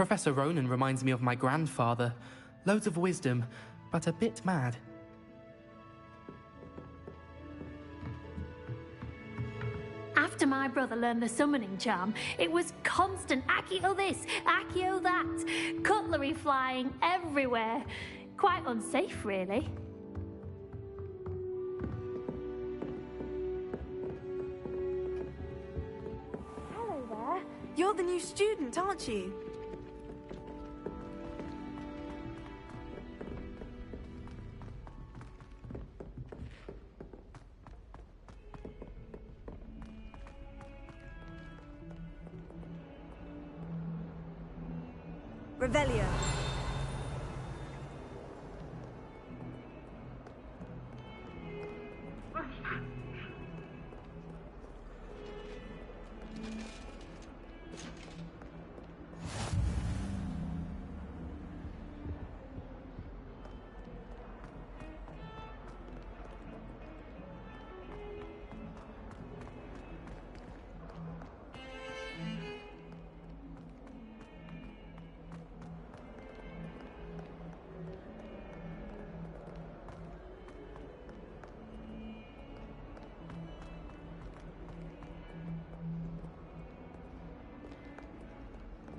Professor Ronan reminds me of my grandfather. Loads of wisdom, but a bit mad. After my brother learned the summoning charm, it was constant Accio this, Accio that, cutlery flying everywhere. Quite unsafe, really. Hello there. You're the new student, aren't you? Revelio.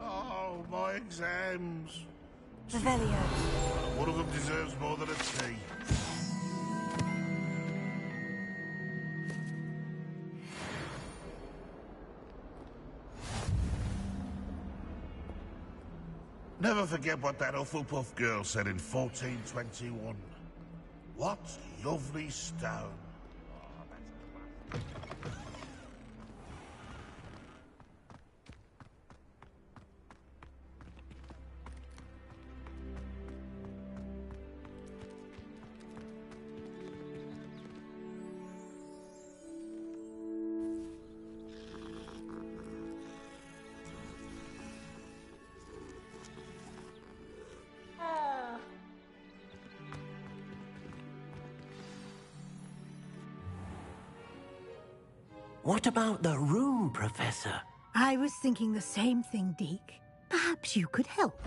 Oh, my exams. Revelio. One of them deserves more than a tea. Never forget what that Hufflepuff girl said in 1421. What lovely stone. What about the room, Professor? I was thinking the same thing, Deke. Perhaps you could help.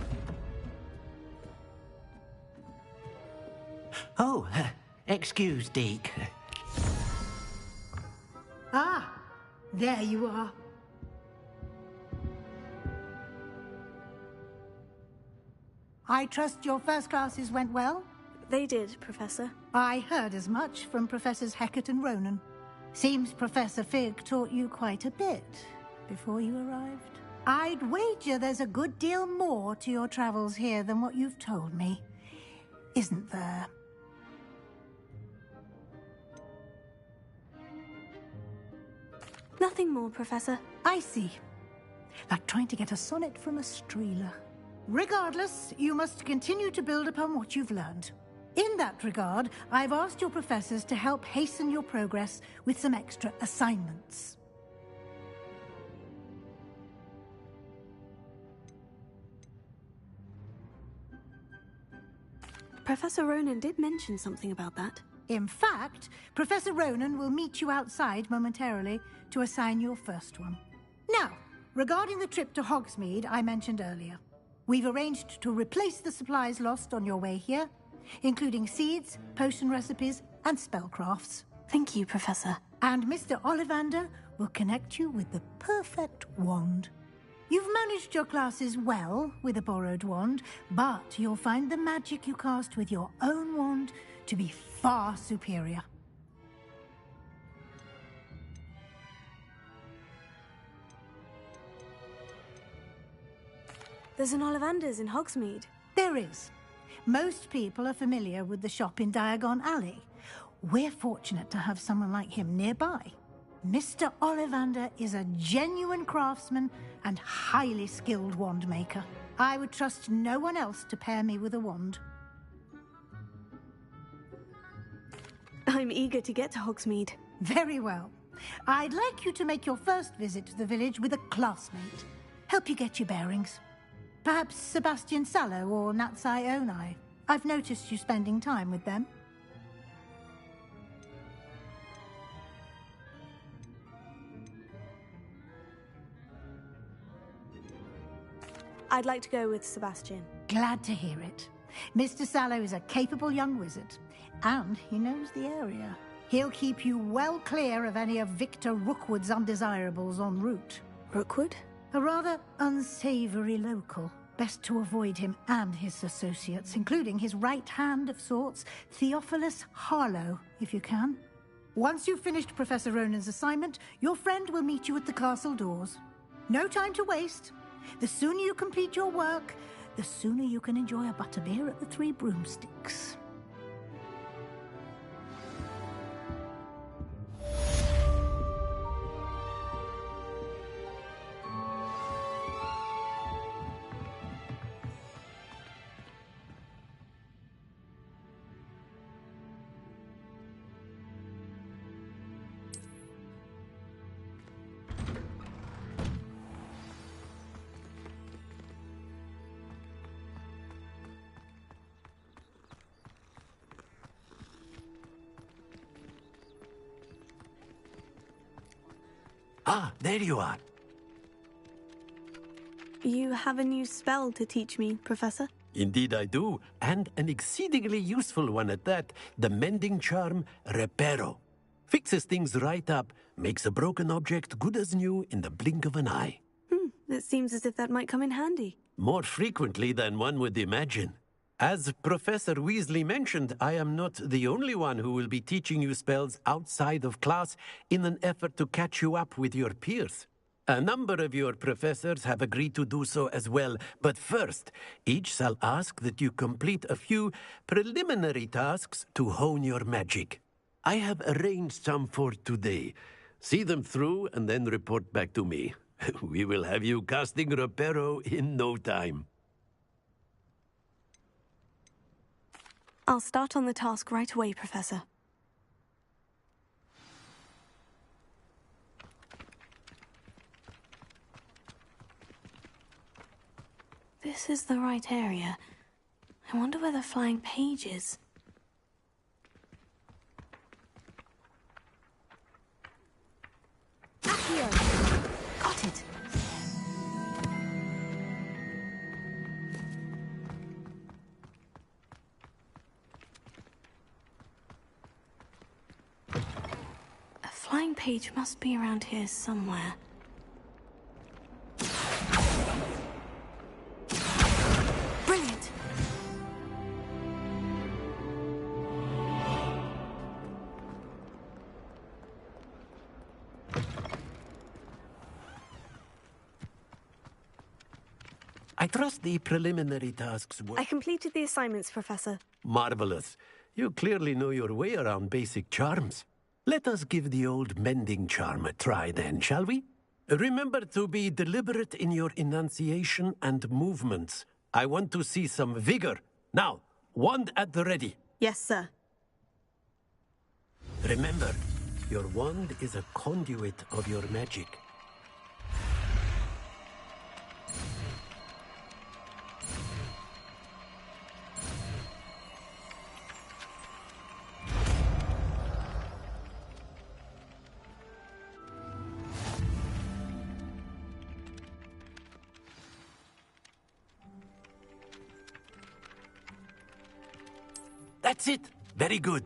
Oh, excuse, Deke. Ah, there you are. I trust your first classes went well? They did, Professor. I heard as much from Professors Hecat and Ronan. Seems Professor Fig taught you quite a bit before you arrived. I'd wager there's a good deal more to your travels here than what you've told me, isn't there? Nothing more, Professor. I see. Like trying to get a sonnet from a streeler. Regardless, you must continue to build upon what you've learned. In that regard, I've asked your professors to help hasten your progress with some extra assignments. Professor Ronan did mention something about that. In fact, Professor Ronan will meet you outside momentarily to assign your first one. Now, regarding the trip to Hogsmeade I mentioned earlier, we've arranged to replace the supplies lost on your way here, including seeds, potion recipes, and spellcrafts. Thank you, Professor. And Mr. Ollivander will connect you with the perfect wand. You've managed your classes well with a borrowed wand, but you'll find the magic you cast with your own wand to be far superior. There's an Ollivander's in Hogsmeade. There is. Most people are familiar with the shop in Diagon Alley. We're fortunate to have someone like him nearby. Mr. Ollivander is a genuine craftsman and highly skilled wand maker. I would trust no one else to pair me with a wand. I'm eager to get to Hogsmeade. Very well. I'd like you to make your first visit to the village with a classmate. Help you get your bearings. Perhaps Sebastian Sallow or Natsai Onai. I've noticed you spending time with them. I'd like to go with Sebastian. Glad to hear it. Mr. Sallow is a capable young wizard, and he knows the area. He'll keep you well clear of any of Victor Rookwood's undesirables en route. Rookwood? A rather unsavory local. Best to avoid him and his associates, including his right hand of sorts, Theophilus Harlow, if you can. Once you've finished Professor Ronan's assignment, your friend will meet you at the castle doors. No time to waste. The sooner you complete your work, the sooner you can enjoy a butterbeer at the Three Broomsticks. Ah, there you are. You have a new spell to teach me, Professor? Indeed I do, and an exceedingly useful one at that. The mending charm, Reparo. Fixes things right up, makes a broken object good as new in the blink of an eye. It seems as if that might come in handy. More frequently than one would imagine. As Professor Weasley mentioned, I am not the only one who will be teaching you spells outside of class in an effort to catch you up with your peers. A number of your professors have agreed to do so as well, but first, each shall ask that you complete a few preliminary tasks to hone your magic. I have arranged some for today. See them through and then report back to me. We will have you casting Reparo in no time. I'll start on the task right away, Professor. This is the right area. I wonder where the flying page is. Got it. A flying page must be around here somewhere. Brilliant! I trust the preliminary tasks were... I completed the assignments, Professor. Marvelous. You clearly know your way around basic charms. Let us give the old mending charm a try then, shall we? Remember to be deliberate in your enunciation and movements. I want to see some vigor. Now, wand at the ready. Yes, sir. Remember, your wand is a conduit of your magic. That's it. Very good.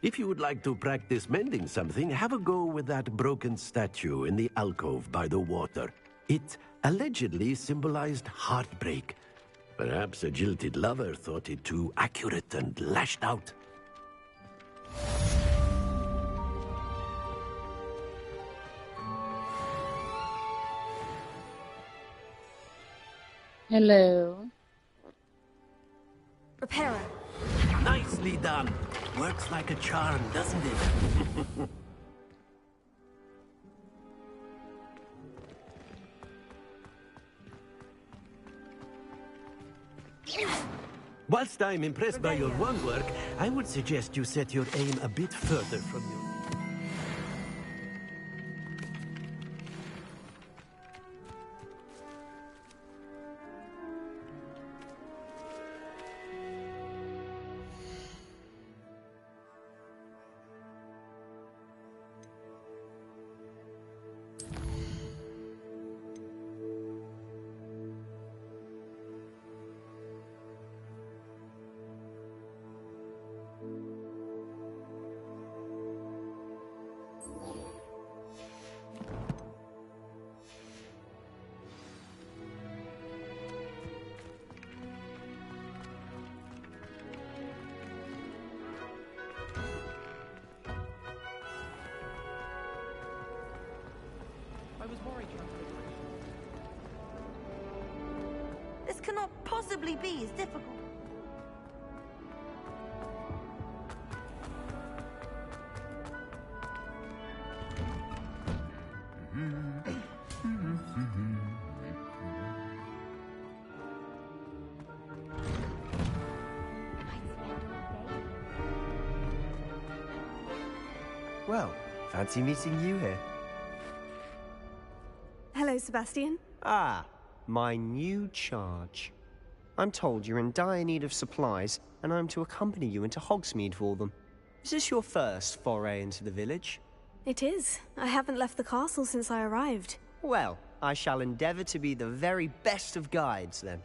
If you would like to practice mending something, have a go with that broken statue in the alcove by the water. It allegedly symbolized heartbreak. Perhaps a jilted lover thought it too accurate and lashed out. Hello. Reparo. Nicely done. Works like a charm, doesn't it? Whilst I'm impressed by your wand work, I would suggest you set your aim a bit further from your... This cannot possibly be as difficult. Well, fancy meeting you here. Hello, Sebastian. Ah, my new charge. I'm told you're in dire need of supplies, and I'm to accompany you into Hogsmeade for them. Is this your first foray into the village? It is. I haven't left the castle since I arrived. Well, I shall endeavour to be the very best of guides, then.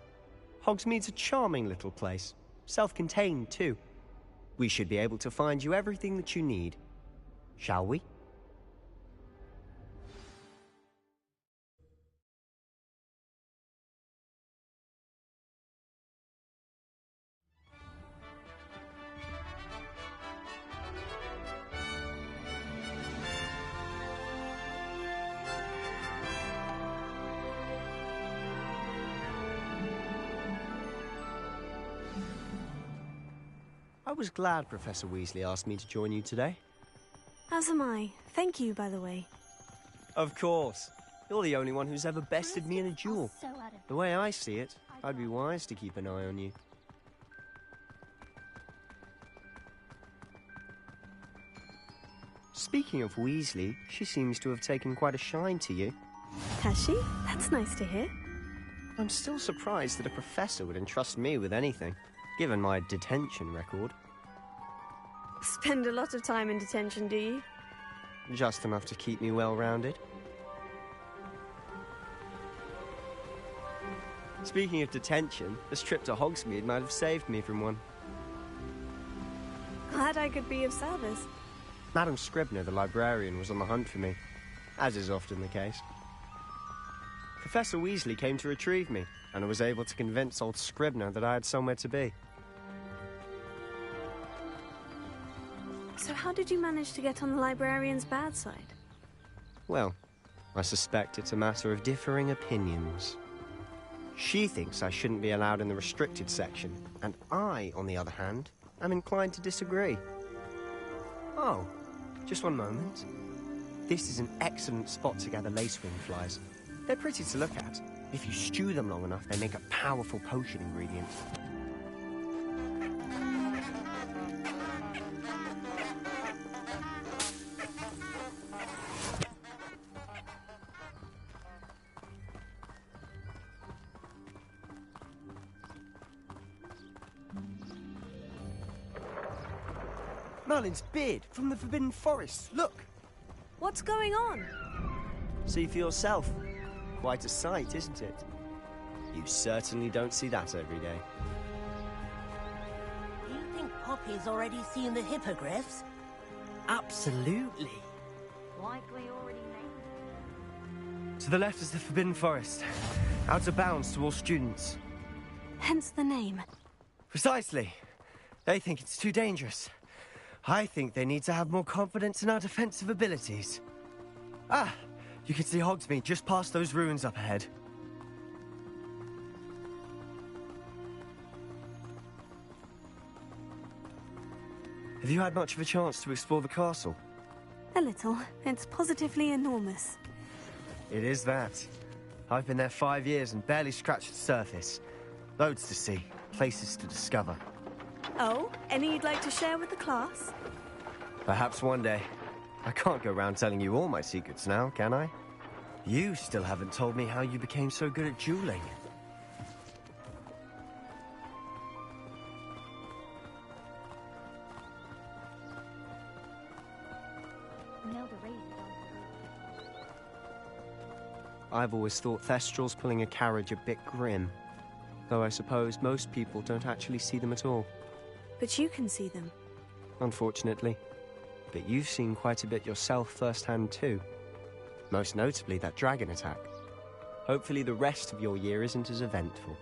Hogsmeade's a charming little place. Self-contained, too. We should be able to find you everything that you need. Shall we? I was glad Professor Weasley asked me to join you today. As am I. Thank you, by the way. Of course. You're the only one who's ever bested me in a duel. The way I see it, I'd be wise to keep an eye on you. Speaking of Weasley, she seems to have taken quite a shine to you. Has she? That's nice to hear. I'm still surprised that a professor would entrust me with anything, given my detention record. Spend a lot of time in detention, do you? Just enough to keep me well-rounded. Speaking of detention, this trip to Hogsmeade might have saved me from one. Glad I could be of service. Madam Scribner, the librarian, was on the hunt for me, as is often the case. Professor Weasley came to retrieve me, and I was able to convince old Scribner that I had somewhere to be. So how did you manage to get on the librarian's bad side? Well, I suspect it's a matter of differing opinions. She thinks I shouldn't be allowed in the restricted section, and I, on the other hand, am inclined to disagree. Oh, just one moment. This is an excellent spot to gather lacewing flies. They're pretty to look at. If you stew them long enough, they make a powerful potion ingredient. Merlin's beard from the Forbidden Forest. Look! What's going on? See for yourself. Quite a sight, isn't it? You certainly don't see that every day. Do you think Poppy's already seen the hippogriffs? Absolutely. Likely already named. To the left is the Forbidden Forest. Out of bounds to all students. Hence the name. Precisely. They think it's too dangerous. I think they need to have more confidence in our defensive abilities. Ah! You can see Hogsmeade just past those ruins up ahead. Have you had much of a chance to explore the castle? A little. It's positively enormous. It is that. I've been there 5 years and barely scratched the surface. Loads to see, places to discover. Oh, any you'd like to share with the class? Perhaps one day. I can't go around telling you all my secrets now, can I? You still haven't told me how you became so good at dueling. I've always thought Thestrals pulling a carriage a bit grim. Though I suppose most people don't actually see them at all. But you can see them. Unfortunately. But you've seen quite a bit yourself firsthand too. Most notably that dragon attack. Hopefully the rest of your year isn't as eventful.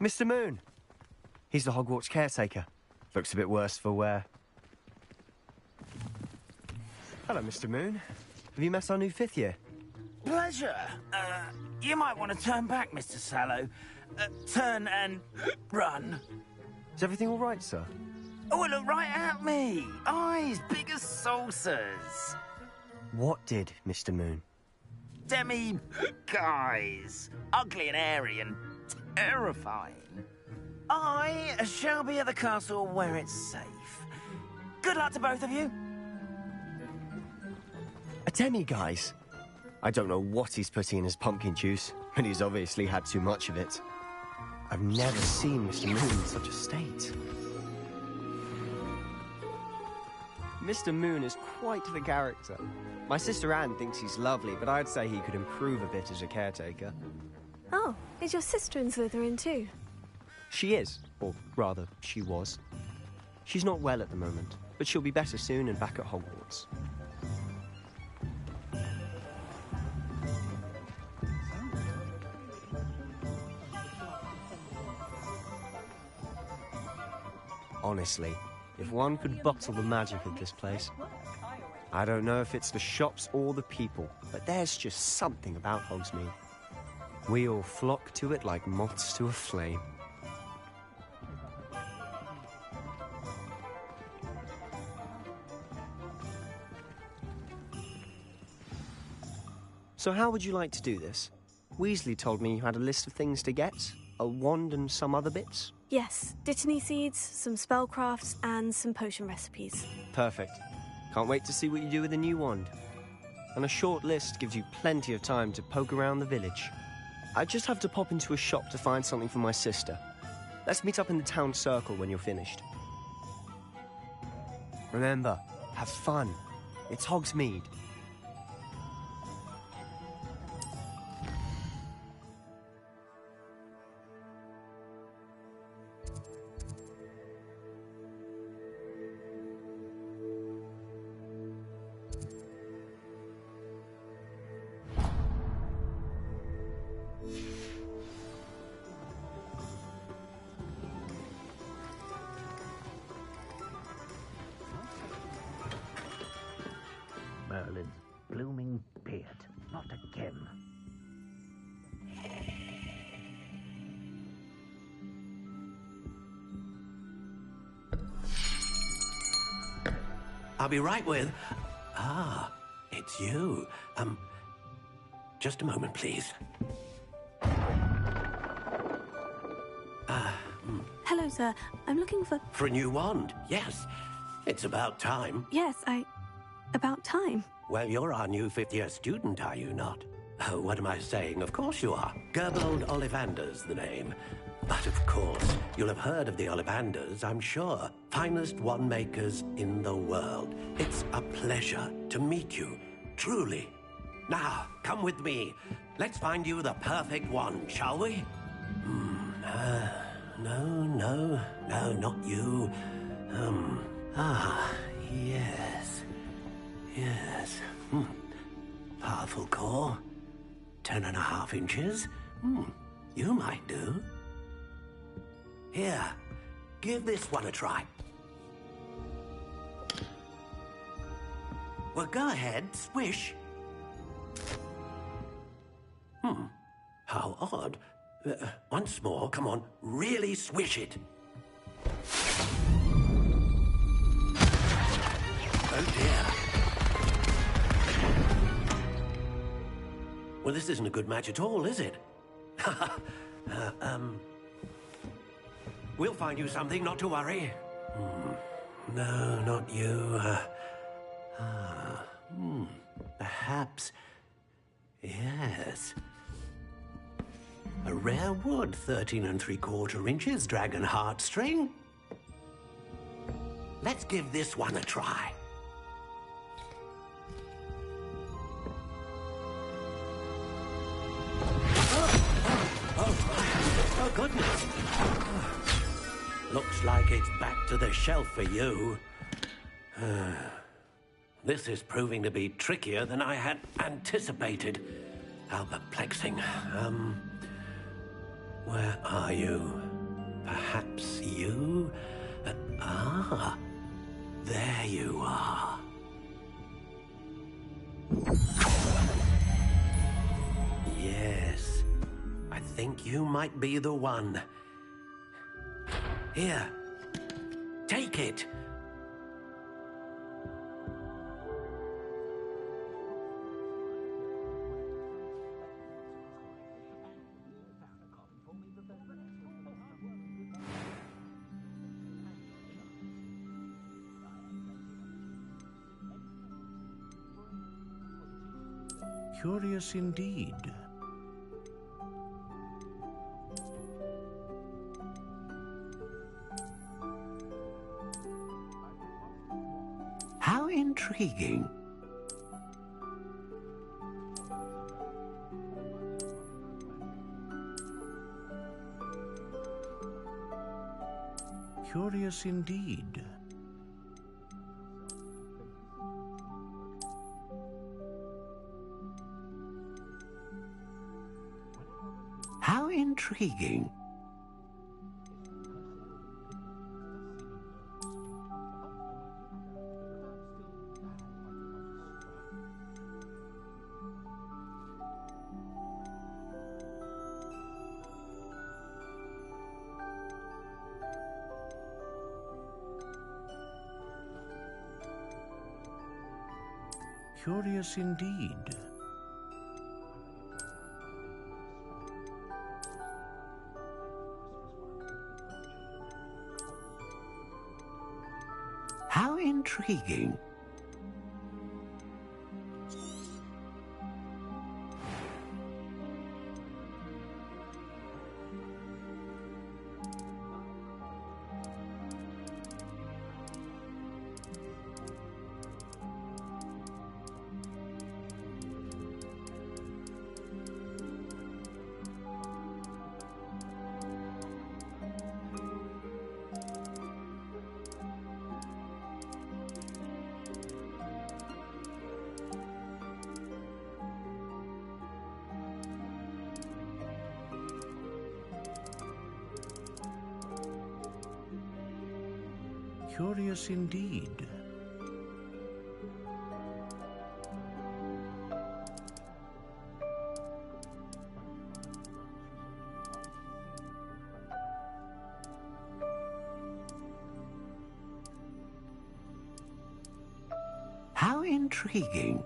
Mr. Moon. He's the Hogwarts caretaker. Looks a bit worse for wear. Hello, Mr. Moon. Have you met our new 5th year? Pleasure. You might want to turn back, Mr. Sallow. Turn and run. Is everything all right, sir? Oh, look right at me. Eyes big as saucers. What did, Mr. Moon? Guys. Ugly and airy and terrifying. I shall be at the castle where it's safe. Good luck to both of you. A demi-guise? I don't know what he's putting in his pumpkin juice, but he's obviously had too much of it. I've never seen Mr. Moon in such a state. Mr. Moon is quite the character. My sister Anne thinks he's lovely, but I'd say he could improve a bit as a caretaker. Oh, is your sister in Slytherin too? She is, or rather, she was. She's not well at the moment, but she'll be better soon and back at Hogwarts. Honestly, if one could bottle the magic of this place. I don't know if it's the shops or the people, but there's just something about Hogsmeade. We all flock to it like moths to a flame. So how would you like to do this? Weasley told me you had a list of things to get, a wand and some other bits. Yes, dittany seeds, some spellcrafts, and some potion recipes. Perfect. Can't wait to see what you do with the new wand. And a short list gives you plenty of time to poke around the village. I just have to pop into a shop to find something for my sister. Let's meet up in the town circle when you're finished. Remember, have fun. It's Hogsmeade. Merlin's blooming beard, not again. I'll be right with... Ah, it's you. Just a moment, please. Hello, sir. I'm looking for... For a new wand, yes. It's about time. Yes, About time. Well, you're our new 5th year student, are you not? Oh, what am I saying? Of course you are. Gerbold Ollivander's the name. But of course, you'll have heard of the Ollivanders, I'm sure. Finest wand makers in the world. It's a pleasure to meet you, truly. Now, come with me. Let's find you the perfect wand, shall we? No, not you. Yes. Yes. Powerful core. 10.5 inches. You might do. Here, give this one a try. Well, go ahead, swish. How odd. Once more, come on, really swish it. Oh dear. Well, this isn't a good match at all, is it? We'll find you something, not to worry. No, not you. Perhaps... Yes. A rare wood, 13 3/4 inches, dragon heartstring. Let's give this one a try. Oh, goodness. Looks like it's back to the shelf for you. This is proving to be trickier than I had anticipated. How perplexing. Where are you? Perhaps you? There you are. Yes, I think you might be the one. Here, take it. Curious indeed. How intriguing. Curious indeed. How intriguing. Curious indeed. How intriguing. Curious indeed. How intriguing.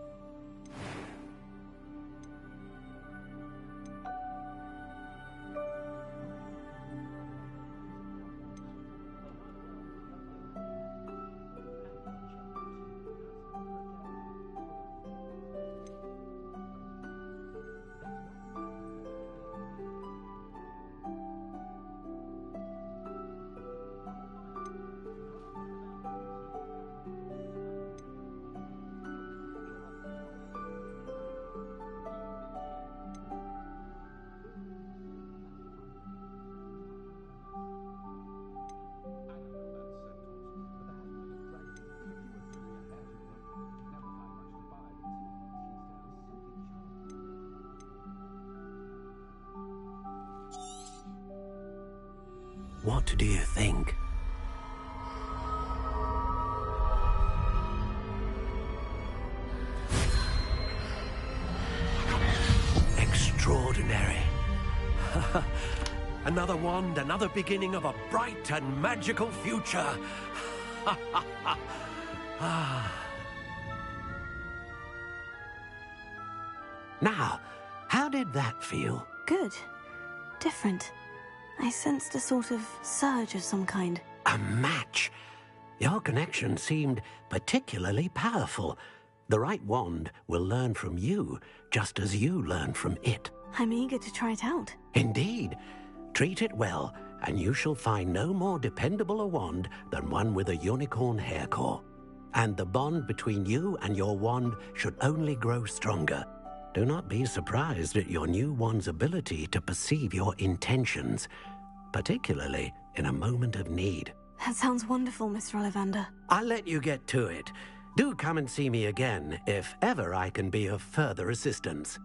What do you think? Extraordinary. Another wand, another beginning of a bright and magical future. Now, how did that feel? Good. Different. I sensed a sort of surge of some kind. A match? Your connection seemed particularly powerful. The right wand will learn from you, just as you learn from it. I'm eager to try it out. Indeed. Treat it well, and you shall find no more dependable a wand than one with a unicorn hair core. And the bond between you and your wand should only grow stronger. Do not be surprised at your new wand's ability to perceive your intentions, particularly in a moment of need. That sounds wonderful, Mr. Ollivander. I'll let you get to it. Do come and see me again if ever I can be of further assistance.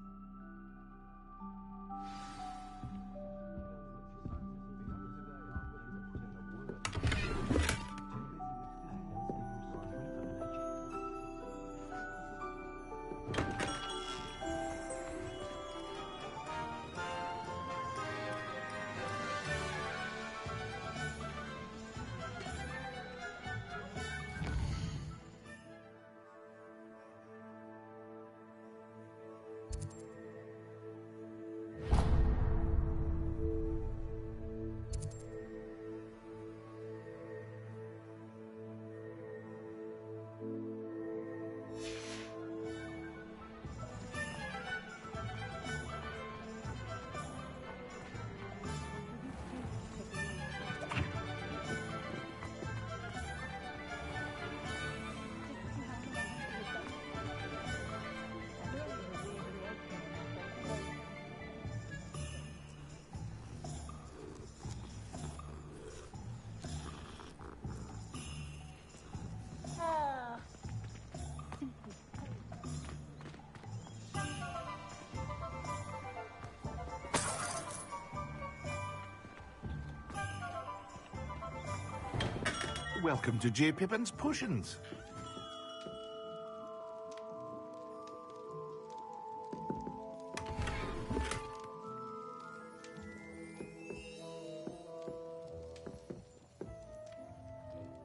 welcome to J. Pippin's Potions.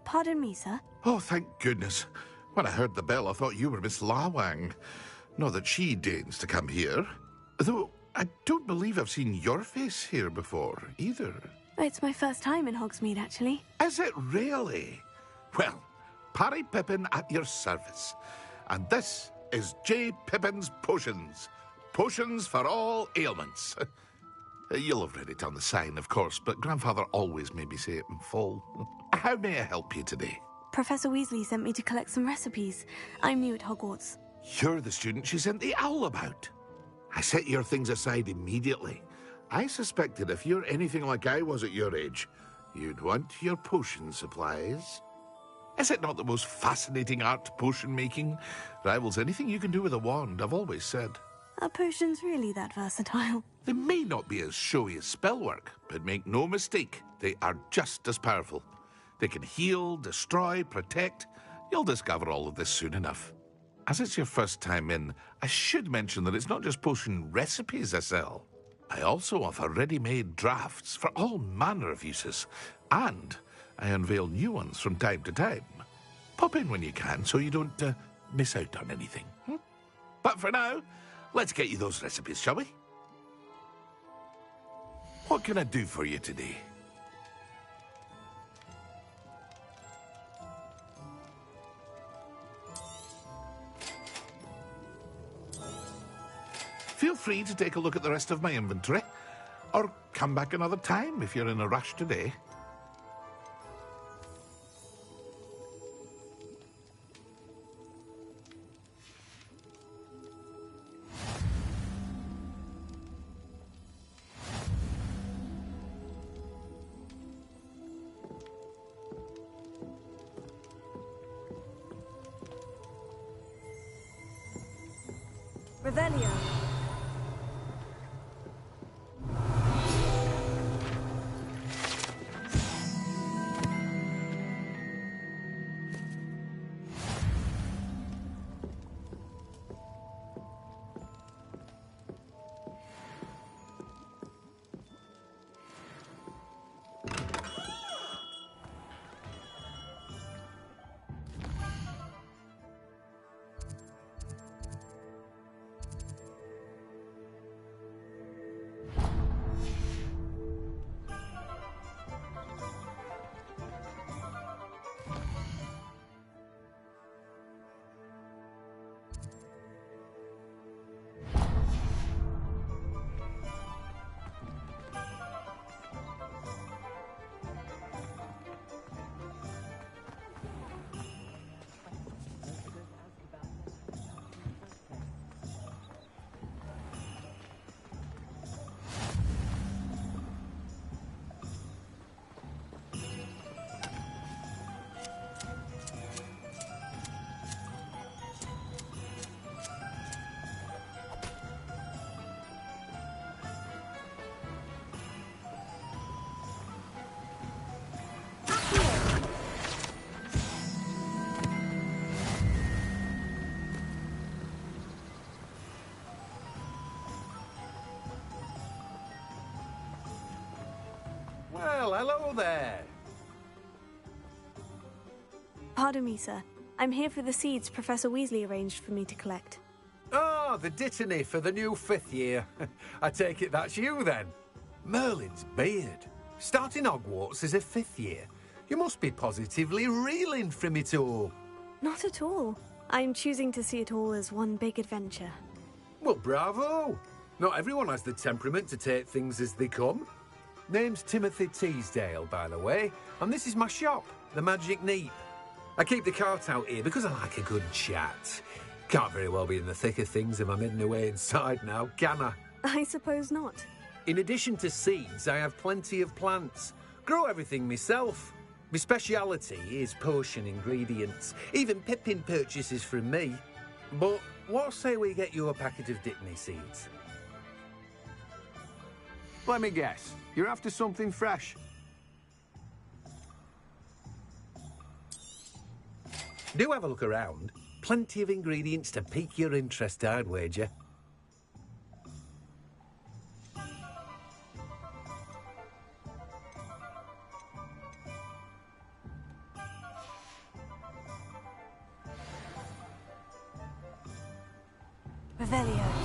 Pardon me, sir. Oh, thank goodness. When I heard the bell, I thought you were Miss Lawang. Not that she deigns to come here. Though, I don't believe I've seen your face here before, either. It's my first time in Hogsmeade, actually. Is it really? Well, Parry Pippin at your service. And this is J. Pippin's Potions. Potions for all ailments. You'll have read it on the sign, of course, but Grandfather always made me say it in full. How may I help you today? Professor Weasley sent me to collect some recipes. I'm new at Hogwarts. You're the student she sent the owl about. I set your things aside immediately. I suspected if you're anything like I was at your age, you'd want your potion supplies. Is it not the most fascinating art, potion making? Rivals anything you can do with a wand, I've always said. Are potions really that versatile? They may not be as showy as spellwork, but make no mistake, they are just as powerful. They can heal, destroy, protect. You'll discover all of this soon enough. As it's your first time in, I should mention that it's not just potion recipes I sell. I also offer ready-made drafts for all manner of uses, and I unveil new ones from time to time. Pop in when you can so you don't miss out on anything. But for now, let's get you those recipes, shall we? What can I do for you today? Feel free to take a look at the rest of my inventory, or come back another time if you're in a rush today. Revelio. Well, hello there. Pardon me, sir. I'm here for the seeds Professor Weasley arranged for me to collect. Oh, the dittany for the new 5th year. I take it that's you, then. Merlin's beard. Starting Hogwarts as a 5th year. You must be positively reeling from it all. Not at all. I'm choosing to see it all as one big adventure. Well, bravo. Not everyone has the temperament to take things as they come. Name's Timothy Teasdale, by the way, and this is my shop, the Magic Neep. I keep the cart out here because I like a good chat. Can't very well be in the thick of things if I'm hidden away inside now, can I? I suppose not. In addition to seeds, I have plenty of plants. Grow everything myself. My speciality is potion ingredients. Even Pippin purchases from me. But what say we get you a packet of Dittany seeds? Let me guess. You're after something fresh. Do have a look around. Plenty of ingredients to pique your interest, I'd wager. Revelio.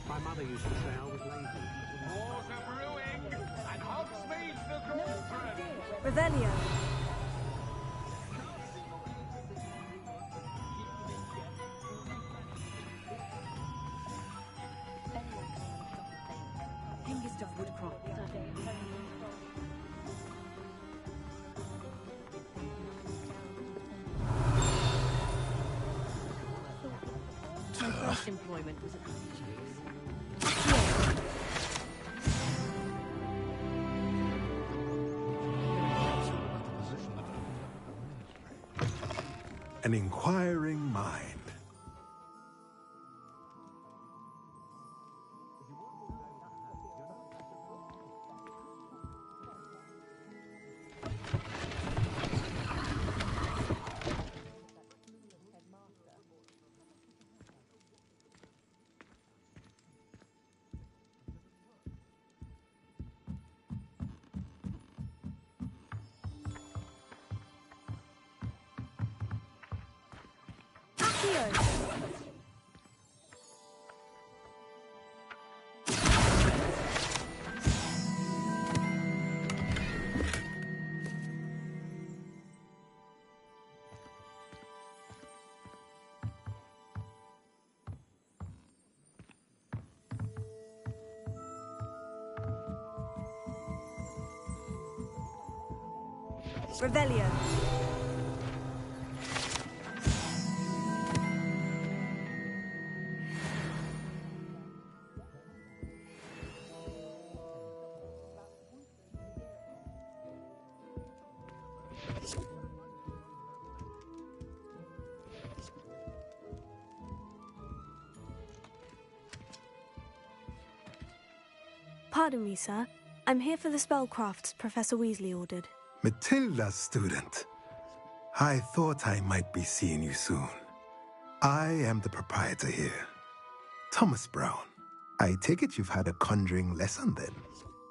My mother used to say I was lazy. Wars are brewing, and Hogsmeade's the cauldron! Revelio. Hengist of Woodcraft. My first employment was at An inquiring mind. Revelio. Pardon me, sir. I'm here for the spellcrafts Professor Weasley ordered. Matilda's student. I thought I might be seeing you soon. I am the proprietor here, Thomas Brown. I take it you've had a conjuring lesson then?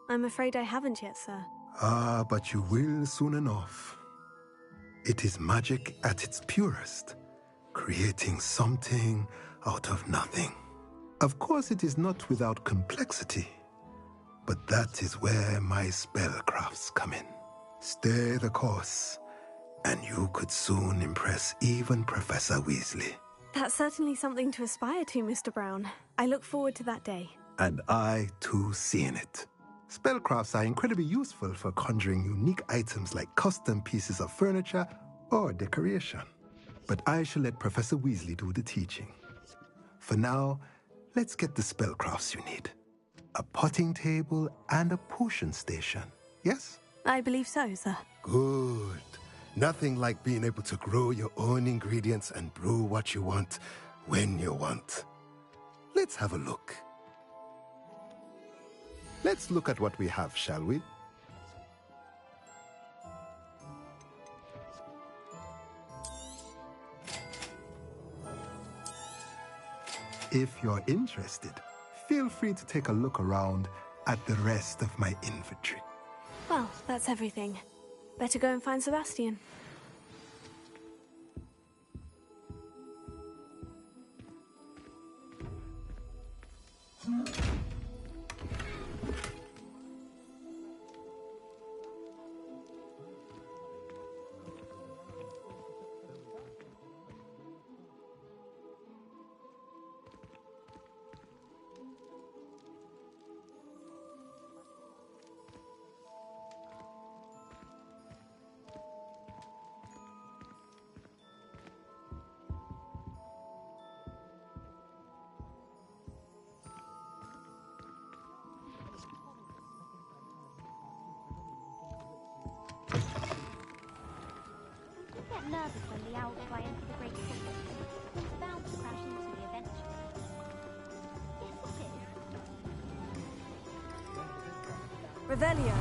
I'm afraid I haven't yet, sir. Ah, but you will soon enough. It is magic at its purest, creating something out of nothing. Of course, it is not without complexity, but that is where my spellcrafts come in. Stay the course, and you could soon impress even Professor Weasley. That's certainly something to aspire to, Mr. Brown. I look forward to that day. And I, too, seeing it. Spellcrafts are incredibly useful for conjuring unique items like custom pieces of furniture or decoration. But I shall let Professor Weasley do the teaching. For now, let's get the spellcrafts you need. A potting table and a potion station, yes? I believe so, sir. Good. Nothing like being able to grow your own ingredients and brew what you want when you want. Let's have a look. Let's look at what we have, shall we? If you're interested, feel free to take a look around at the rest of my inventory. Well, that's everything. Better go and find Sebastian. nervous when the owls fly into the great city. It's bound to crash into me eventually. Yes, it is. Revelio.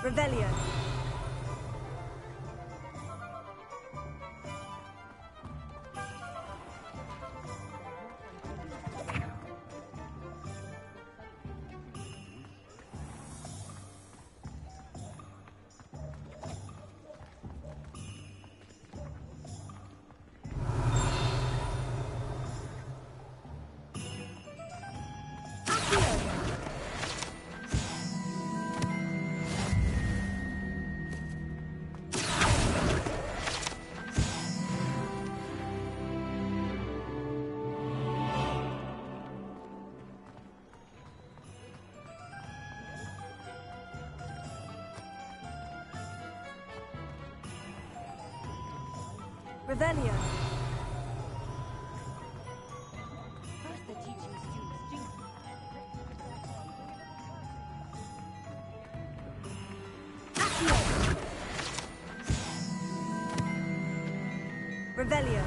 Revelio. Revelio. Revelio. First they're teaching students duty. Revelio.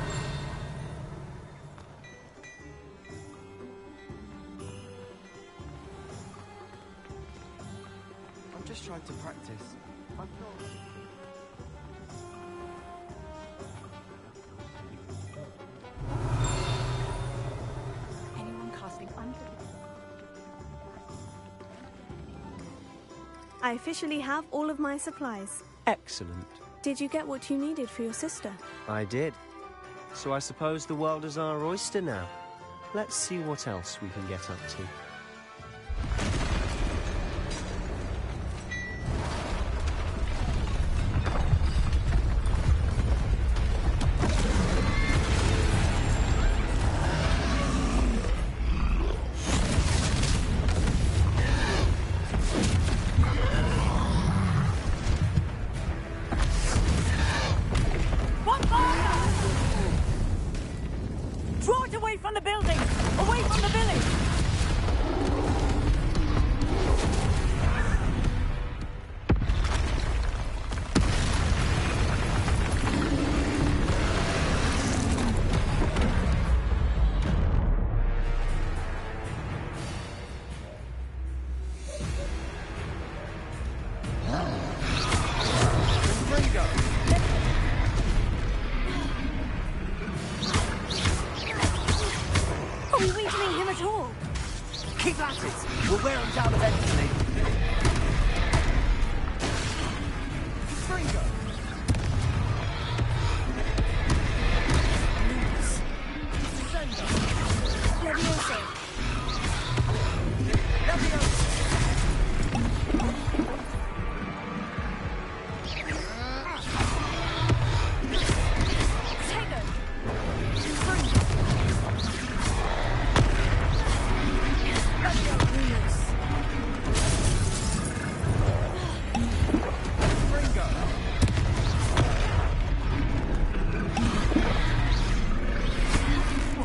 I'm just trying to practice. I'm not... I officially have all of my supplies. Excellent. Did you get what you needed for your sister? I did. So I suppose the world is our oyster now. Let's see what else we can get up to. Draw it away from the building! Away from the village! Are we weakening him at all? Keep at it! We'll wear him down eventually. Fringo! Levioso.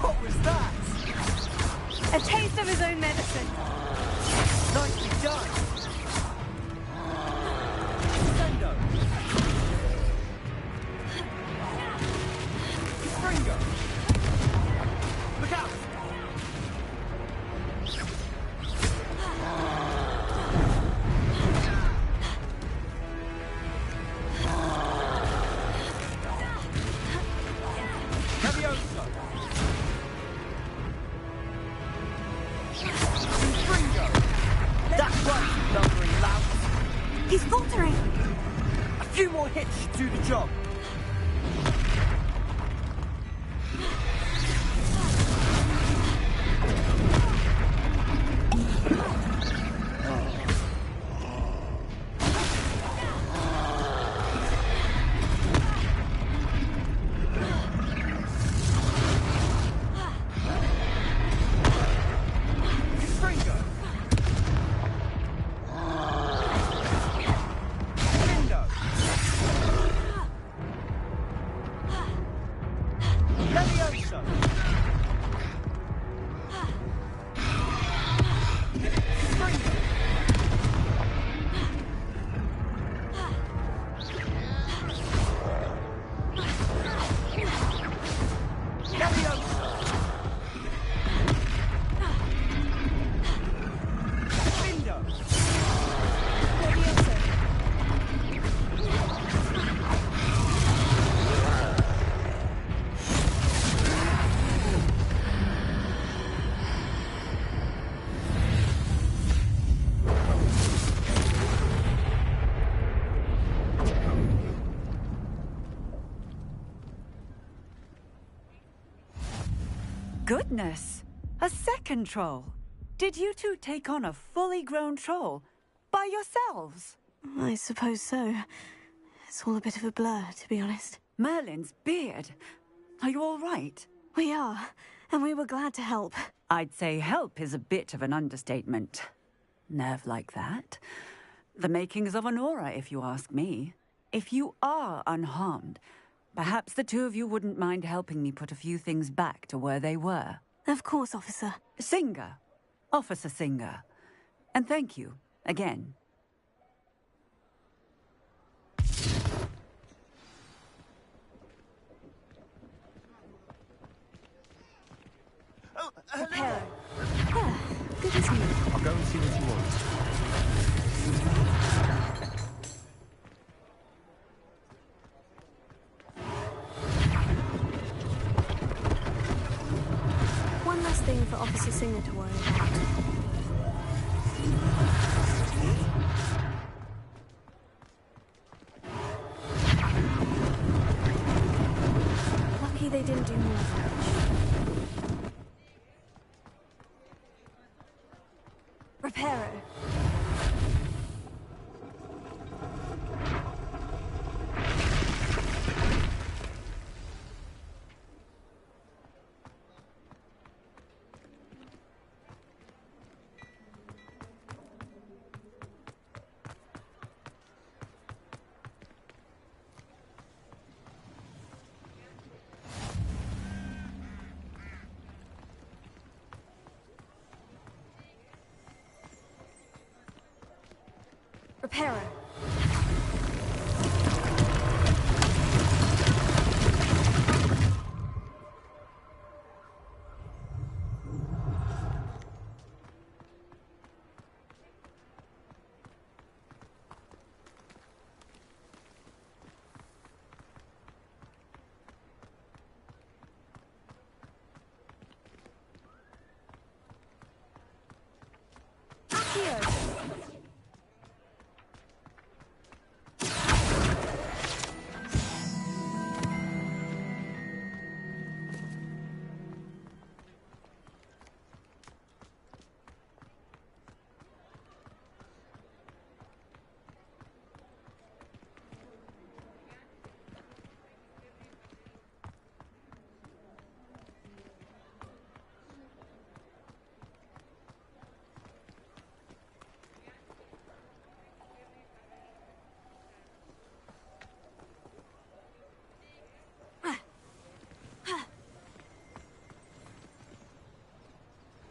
What was that? A taste of his own medicine. Nicely done. Sendo. Fringo. Look out. few more hits should do the job. Goodness! A second troll! Did you two take on a fully grown troll? By yourselves? I suppose so. It's all a bit of a blur, to be honest. Merlin's beard. Are you all right? We are, and we were glad to help. I'd say help is a bit of an understatement. Nerve like that. The makings of an aura, if you ask me. If you are unharmed, perhaps the two of you wouldn't mind helping me put a few things back to where they were. Of course, officer. Singer. Officer Singer. And thank you, again. Oh, hello. Ah, good to see you. I'll go and see what you want. One less thing for Officer Singer to worry about. Lucky they didn't do more damage. Reparo. Reparo.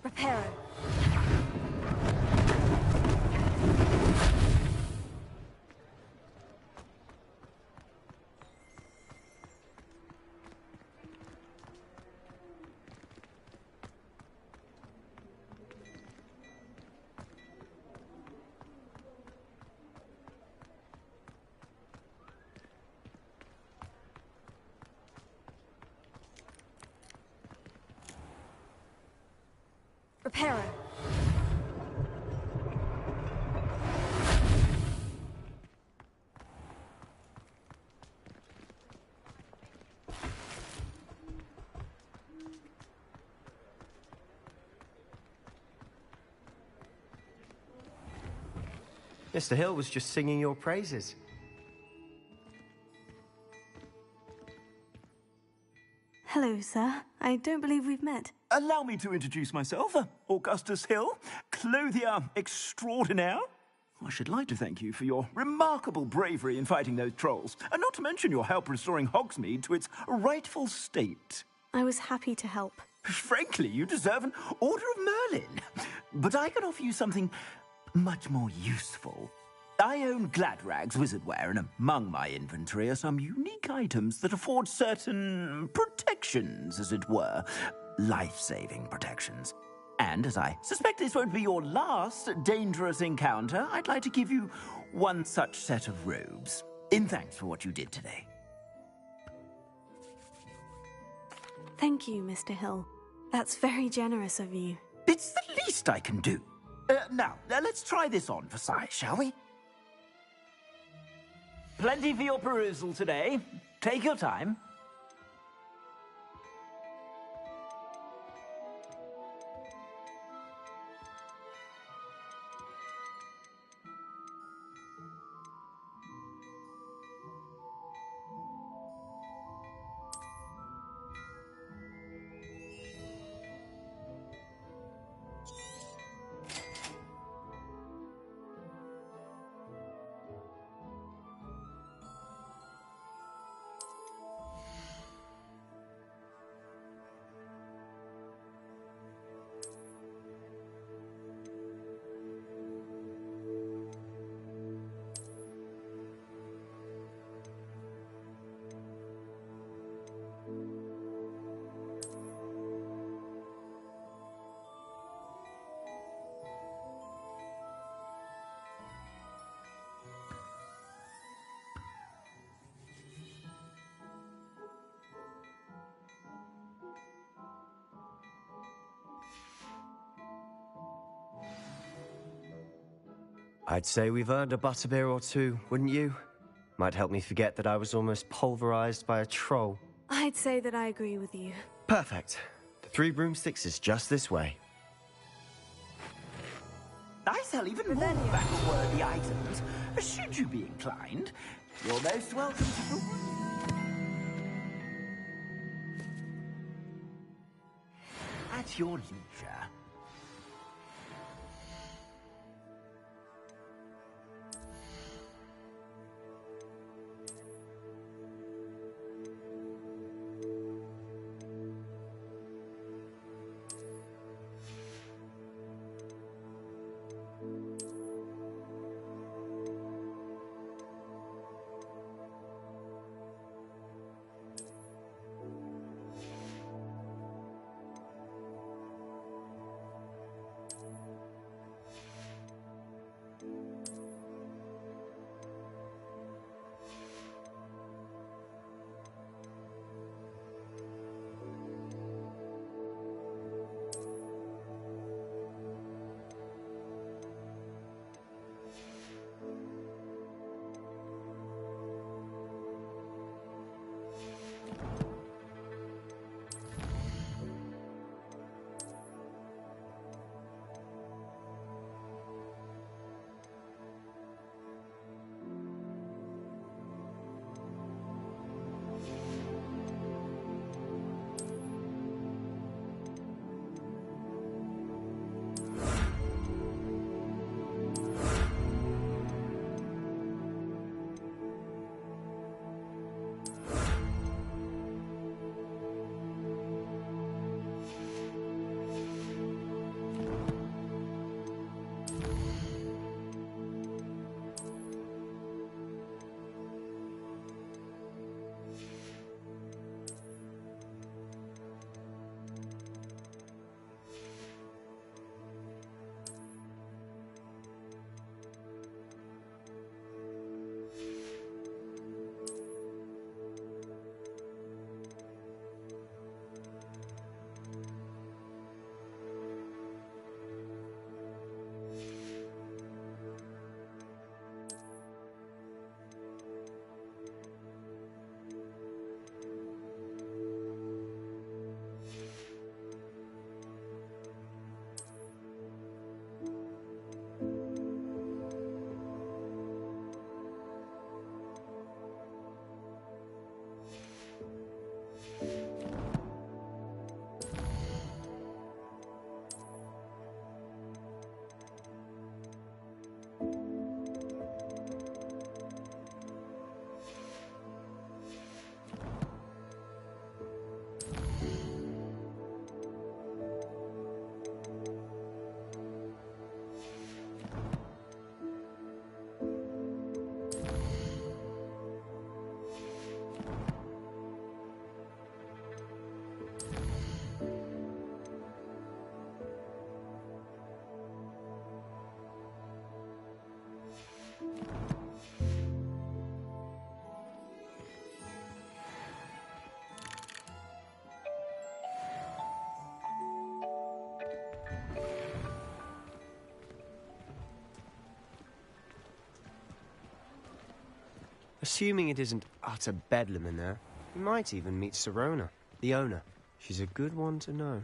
Reparo. Reparo. Mr. Hill was just singing your praises. Hello, sir. I don't believe we've met. Allow me to introduce myself, Augustus Hill, clothier extraordinaire. I should like to thank you for your remarkable bravery in fighting those trolls, and not to mention your help restoring Hogsmeade to its rightful state. I was happy to help. Frankly, you deserve an Order of Merlin. But I can offer you something much more useful. I own Gladrag's wizardware, and among my inventory are some unique items that afford certain protections, as it were. Life-saving protections. And as I suspect this won't be your last dangerous encounter, I'd like to give you one such set of robes, in thanks for what you did today. Thank you, Mr. Hill. That's very generous of you. It's the least I can do. Now, let's try this on for size, shall we? Plenty for your perusal today. Take your time. I'd say we've earned a butterbeer or two, wouldn't you? Might help me forget that I was almost pulverized by a troll. I'd say that I agree with you. Perfect. The 3 broomsticks is just this way. I sell even more battle-worthy items, should you be inclined. You're most welcome to... At your leisure. Assuming it isn't utter bedlam in there, you might even meet Sirona, the owner. She's a good one to know.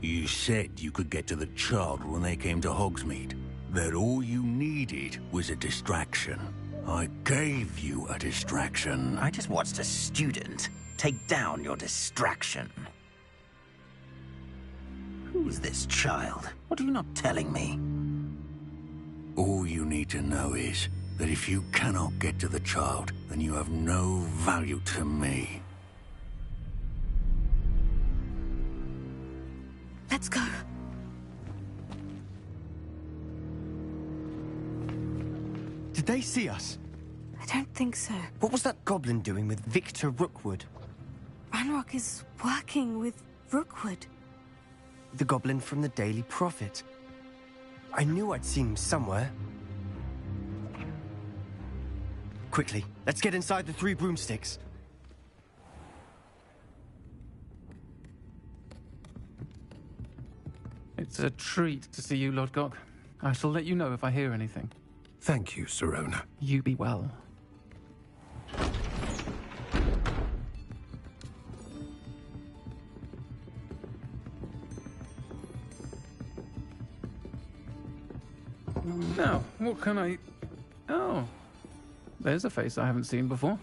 You said you could get to the child when they came to Hogsmeade. That all you needed was a distraction. I gave you a distraction. I just watched a student take down your distraction. Who's this child? What are you not telling me? All you need to know is that if you cannot get to the child, then you have no value to me. Let's go. Did they see us? I don't think so. What was that goblin doing with Victor Rookwood? Ranrock is working with Rookwood. The goblin from the Daily Prophet. I knew I'd seen him somewhere. Quickly, let's get inside the 3 broomsticks. It's a treat to see you, Lodgok. I shall let you know if I hear anything. Thank you, Sirona. You be well. Now, what can I... Oh, there's a face I haven't seen before.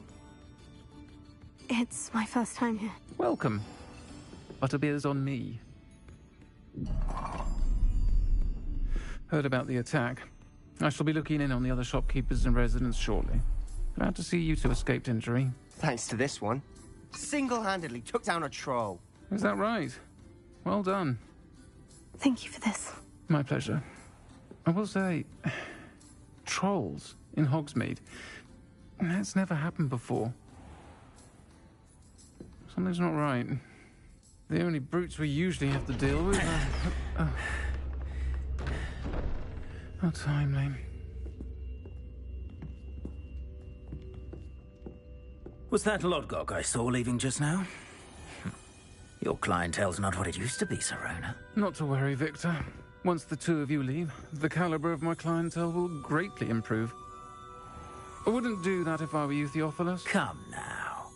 It's my first time here. Welcome. Butterbeer's on me. Heard about the attack. I shall be looking in on the other shopkeepers and residents shortly. Glad to see you two escaped injury. Thanks to this one. Single-handedly took down a troll. Is that right? Well done. Thank you for this. My pleasure. I will say, trolls in Hogsmeade. That's never happened before. Something's not right. The only brutes we usually have to deal with are... How timely. Was that Lodgok I saw leaving just now? Your clientele's not what it used to be, Sirona. Not to worry, Victor. Once the two of you leave, the caliber of my clientele will greatly improve. I wouldn't do that if I were you, Theophilus. Come now.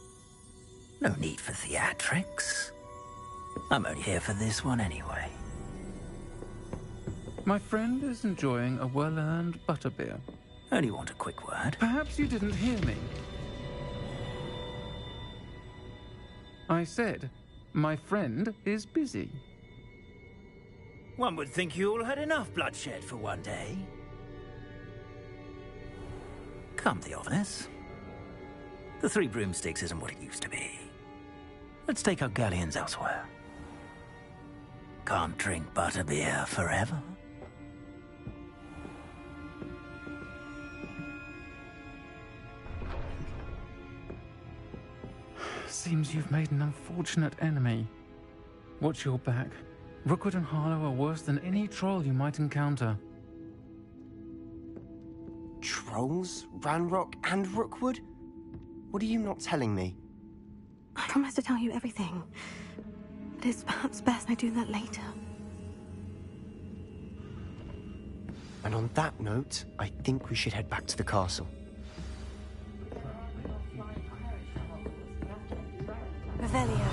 No need for theatrics. I'm only here for this one anyway. My friend is enjoying a well-earned butterbeer. Only want a quick word. Perhaps you didn't hear me. I said, my friend is busy. One would think you all had enough bloodshed for one day. Come, Theophilus. The 3 broomsticks isn't what it used to be. Let's take our galleons elsewhere. Can't drink butterbeer forever. Seems you've made an unfortunate enemy. Watch your back. Rookwood and Harlow are worse than any troll you might encounter. Trolls? Ranrock and Rookwood? What are you not telling me? I promise to tell you everything. But it's perhaps best I do that later. And on that note, I think we should head back to the castle. Revelio.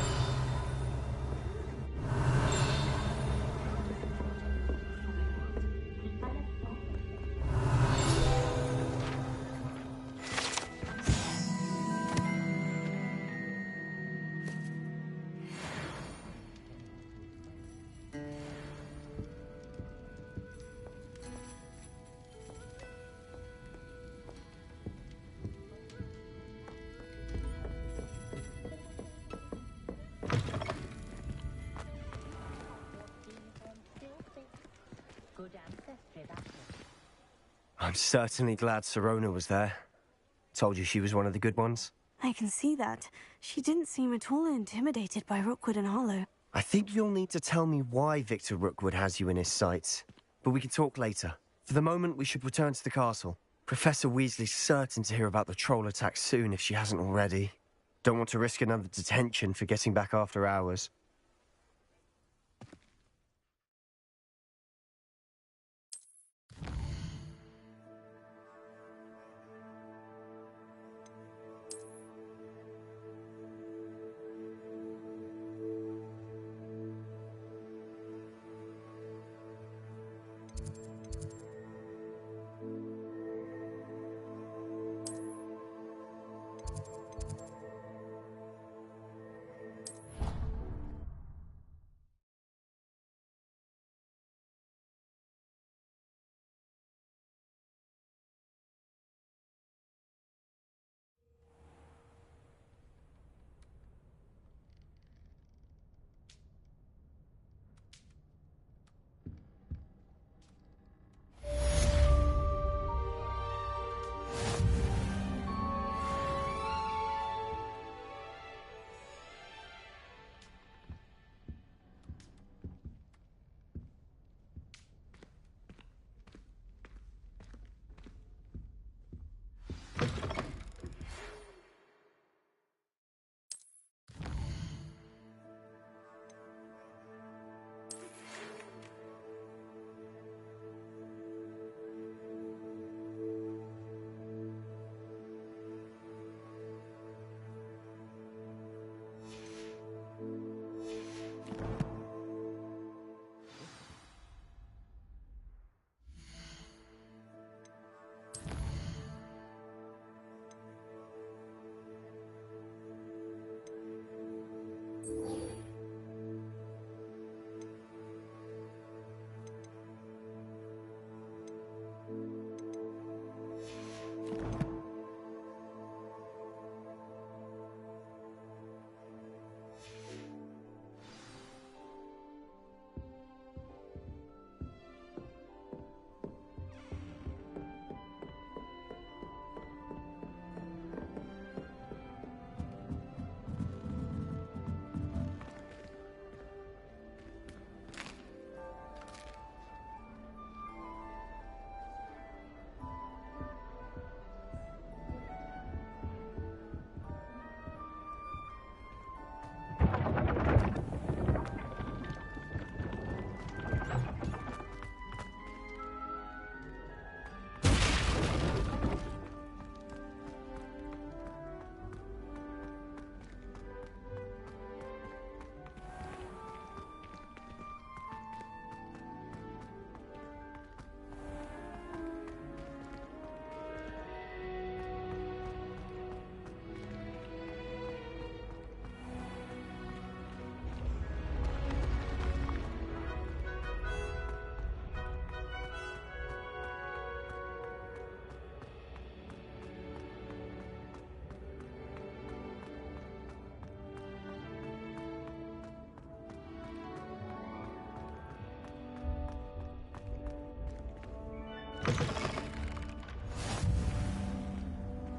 I'm certainly glad Sirona was there. Told you she was one of the good ones. I can see that. She didn't seem at all intimidated by Rookwood and Harlow. I think you'll need to tell me why Victor Rookwood has you in his sights. but we can talk later. For the moment, we should return to the castle. Professor Weasley's certain to hear about the troll attack soon if she hasn't already. Don't want to risk another detention for getting back after hours.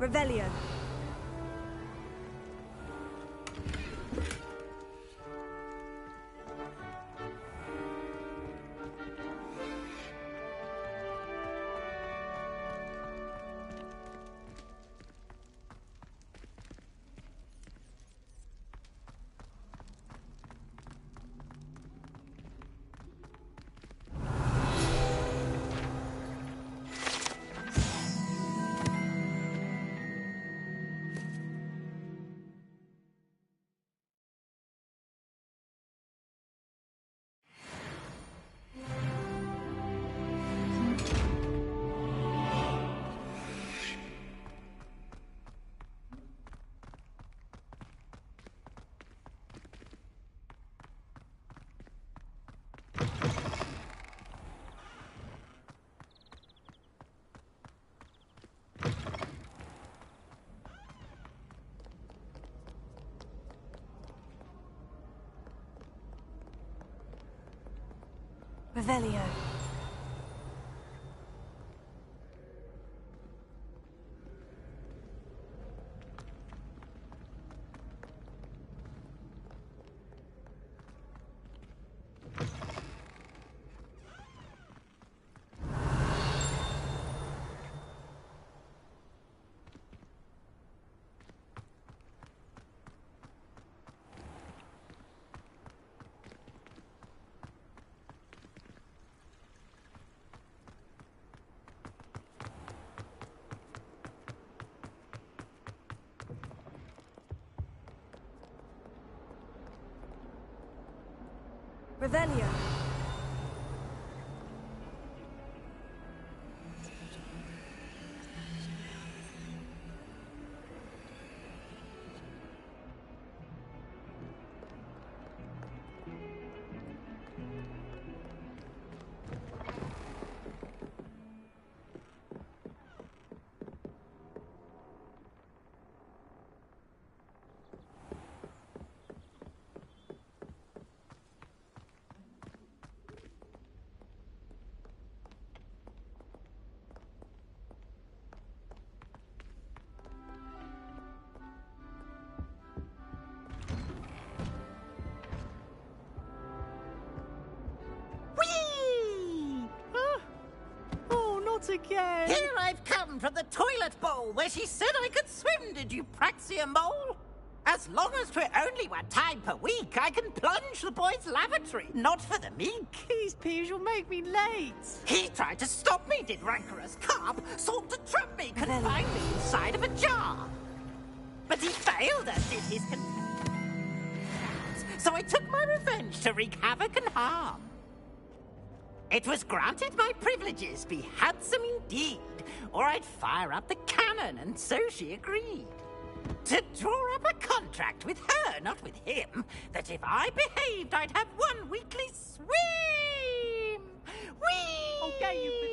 Revelio. Revelio. Revelio. Again. Here I've come from the toilet bowl where she said I could swim, did you praxia mole? As long as 'twere only one time per week, I can plunge the boy's lavatory, not for the meek. These peas will make me late. He tried to stop me, did rancorous carp, sought to trap me, confine me inside of a jar. But he failed us, did his so I took my revenge to wreak havoc and harm. It was granted my privileges be handsome indeed, or I'd fire up the cannon, and so she agreed. To draw up a contract with her, not with him, that if I behaved, I'd have one weekly swim! Whee! I'll get you for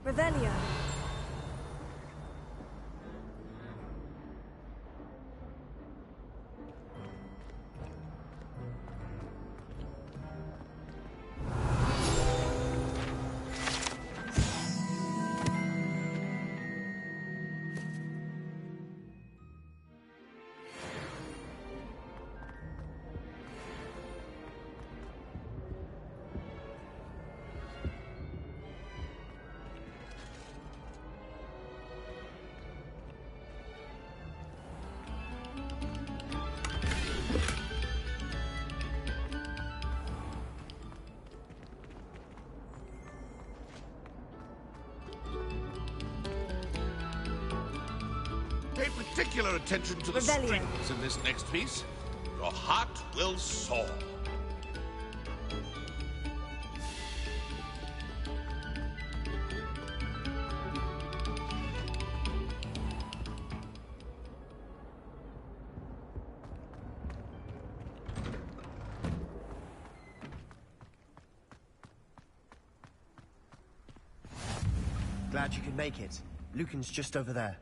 this. Revelio. Pay particular attention to the strings in this next piece. Your heart will soar. Glad you could make it. Lucan's just over there.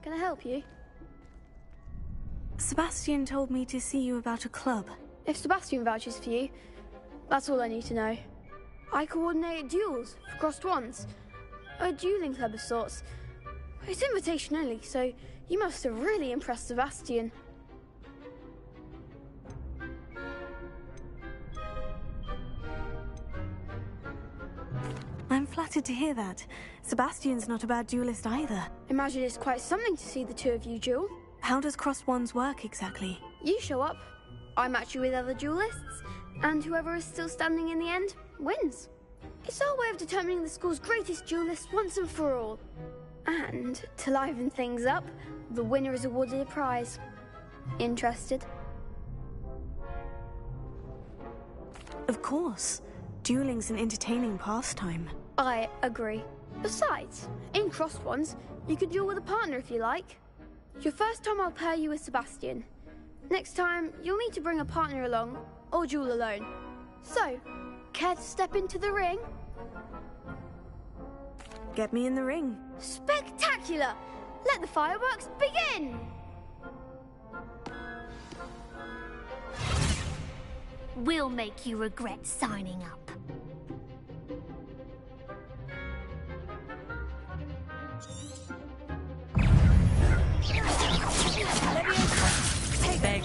Can I help you? Sebastian told me to see you about a club. If Sebastian vouches for you, that's all I need to know. I coordinate duels for crossed wands. A dueling club of sorts. It's invitation only, so you must have really impressed Sebastian. I'm flattered to hear that. Sebastian's not a bad duelist either. Imagine it's quite something to see the two of you duel. How does crossed wands work exactly? You show up, I match you with other duelists, and whoever is still standing in the end wins. It's our way of determining the school's greatest duelist once and for all. And to liven things up, the winner is awarded a prize. Interested? Of course. Dueling's an entertaining pastime. I agree. Besides, in crossed ones, you could duel with a partner if you like. Your first time I'll pair you with Sebastian. Next time, you'll need to bring a partner along, or duel alone. So, care to step into the ring? Get me in the ring. Spectacular! Let the fireworks begin! We'll make you regret signing up.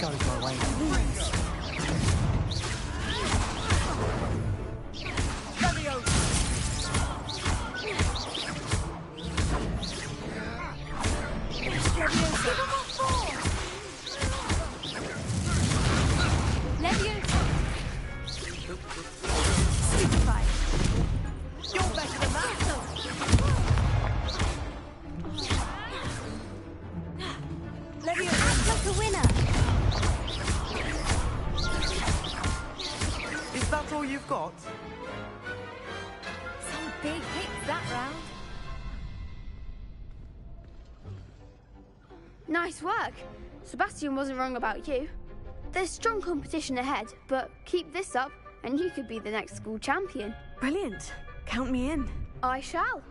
goes my way. Leviosa! Leviosa! Stupefied! You're better than that! Leviosa! Like a winner! Is that all you've got? Some big hits that round. Nice work. Sebastian wasn't wrong about you. There's strong competition ahead, but keep this up and you could be the next school champion. Brilliant. Count me in. I shall.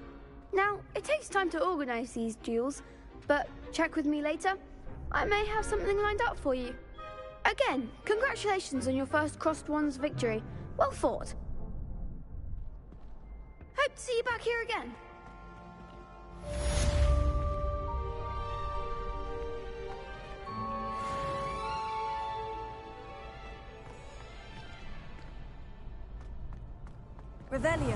Now, it takes time to organise these duels, but check with me later. I may have something lined up for you. Again, congratulations on your first Crossed Wands victory. Well fought. Hope to see you back here again. Revelio.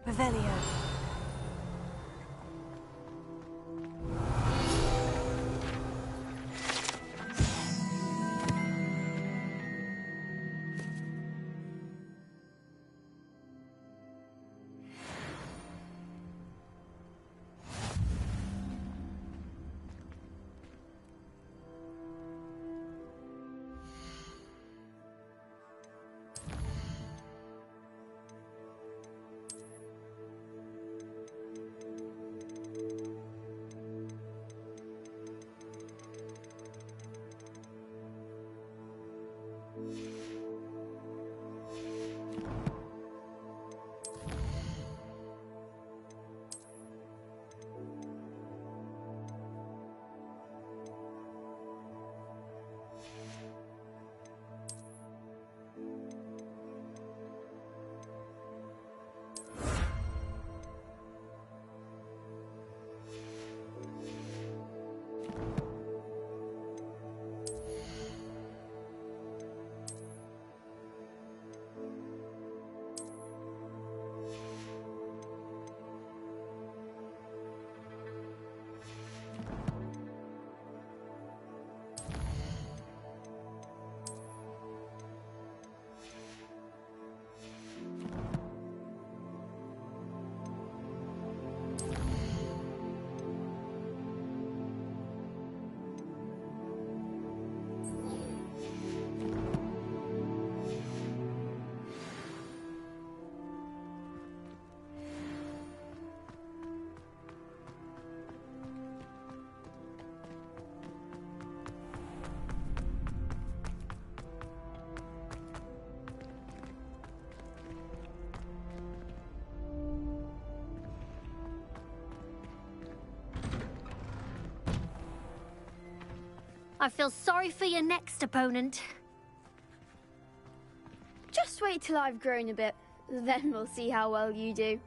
Revelio. I feel sorry for your next opponent. Just wait till I've grown a bit, then we'll see how well you do.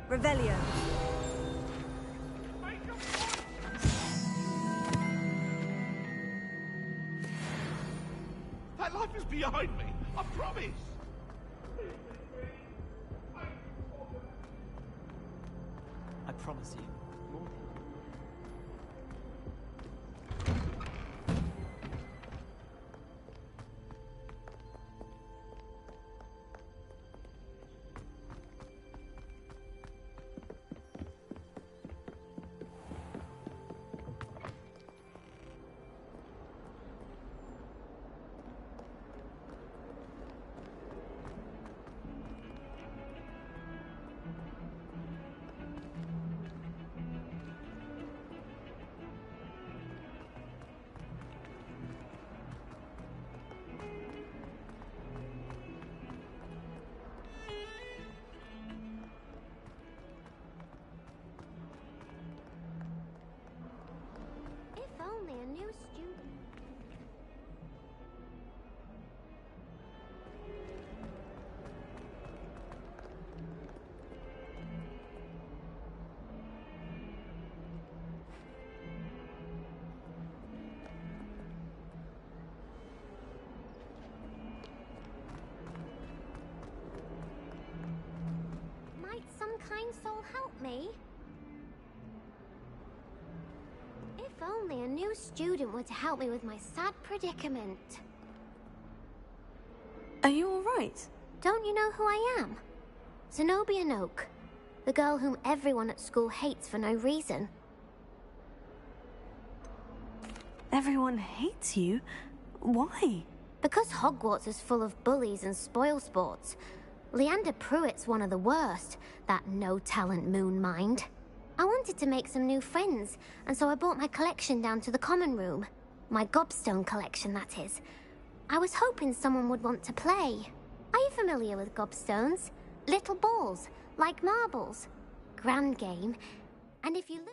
Revelio. That life is behind me, I promise. I promise you. only a new student were to help me with my sad predicament. Are you all right? Don't you know who I am? Zenobia Noak, the girl whom everyone at school hates for no reason. Everyone hates you? Why? Because Hogwarts is full of bullies and spoilsports. Leander Pruitt's one of the worst, that no-talent moon mind. I wanted to make some new friends, and so I brought my collection down to the common room. My gobstone collection, that is. I was hoping someone would want to play. Are you familiar with gobstones? Little balls, like marbles. Grand game. And if you lose...